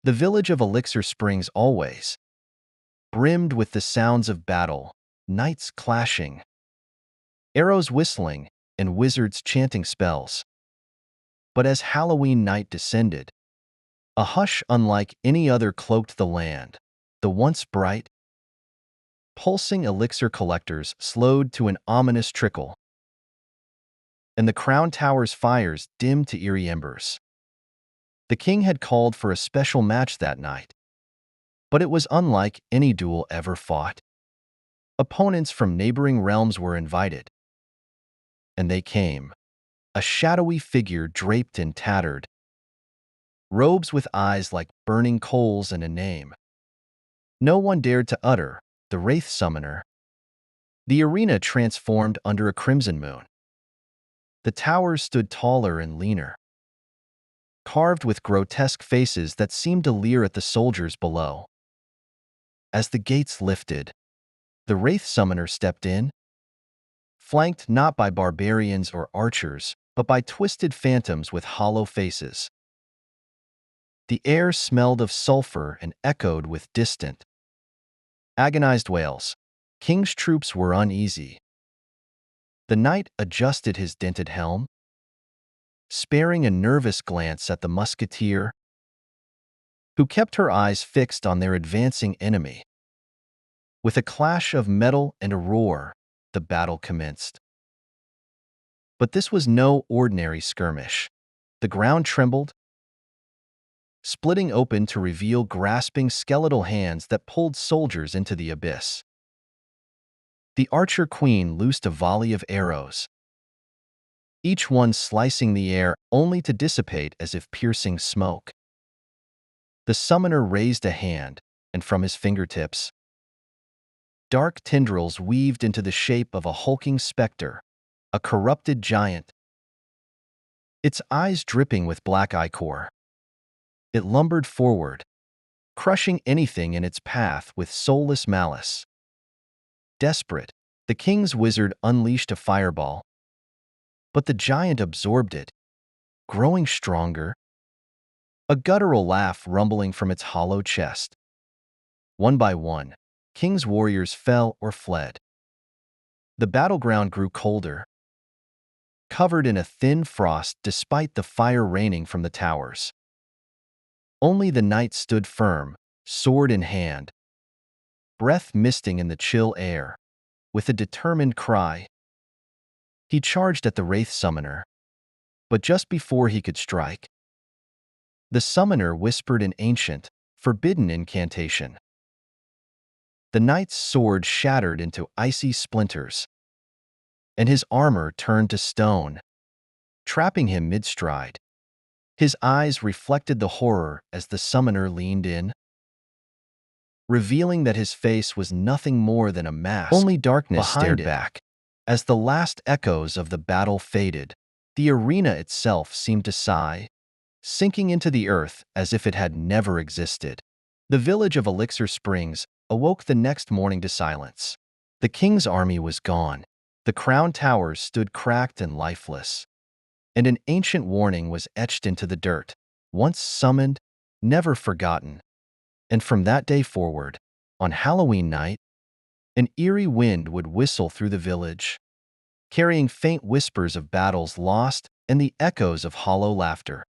The village of Elixir Springs always brimmed with the sounds of battle, knights clashing, arrows whistling, and wizards chanting spells. But as Halloween night descended, a hush unlike any other cloaked the land. The once bright, pulsing elixir collectors slowed to an ominous trickle, and the crown tower's fires dimmed to eerie embers. The king had called for a special match that night, but it was unlike any duel ever fought. Opponents from neighboring realms were invited, and they came, a shadowy figure draped in tattered robes with eyes like burning coals and a name no one dared to utter, the Wraith Summoner. The arena transformed under a crimson moon. The towers stood taller and leaner, carved with grotesque faces that seemed to leer at the soldiers below. As the gates lifted, the Wraith Summoner stepped in, flanked not by barbarians or archers, but by twisted phantoms with hollow faces. The air smelled of sulfur and echoed with distant, agonized wails. King's troops were uneasy. The knight adjusted his dented helm, sparing a nervous glance at the musketeer, who kept her eyes fixed on their advancing enemy. With a clash of metal and a roar, the battle commenced. But this was no ordinary skirmish. The ground trembled, splitting open to reveal grasping skeletal hands that pulled soldiers into the abyss. The archer queen loosed a volley of arrows, each one slicing the air only to dissipate as if piercing smoke. The summoner raised a hand, and from his fingertips, dark tendrils weaved into the shape of a hulking specter, a corrupted giant, its eyes dripping with black ichor. It lumbered forward, crushing anything in its path with soulless malice. Desperate, the king's wizard unleashed a fireball, but the giant absorbed it, growing stronger, a guttural laugh rumbling from its hollow chest. One by one, king's warriors fell or fled. The battleground grew colder, covered in a thin frost despite the fire raining from the towers. Only the knight stood firm, sword in hand, breath misting in the chill air. With a determined cry, he charged at the Wraith Summoner. But just before he could strike, the summoner whispered an ancient, forbidden incantation. The knight's sword shattered into icy splinters, and his armor turned to stone, trapping him mid-stride. His eyes reflected the horror as the summoner leaned in, revealing that his face was nothing more than a mask. Only darkness stared back. As the last echoes of the battle faded, the arena itself seemed to sigh, sinking into the earth as if it had never existed. The village of Elixir Springs awoke the next morning to silence. The king's army was gone. The crown towers stood cracked and lifeless, and an ancient warning was etched into the dirt, once summoned, never forgotten. And from that day forward, on Halloween night, an eerie wind would whistle through the village, carrying faint whispers of battles lost and the echoes of hollow laughter.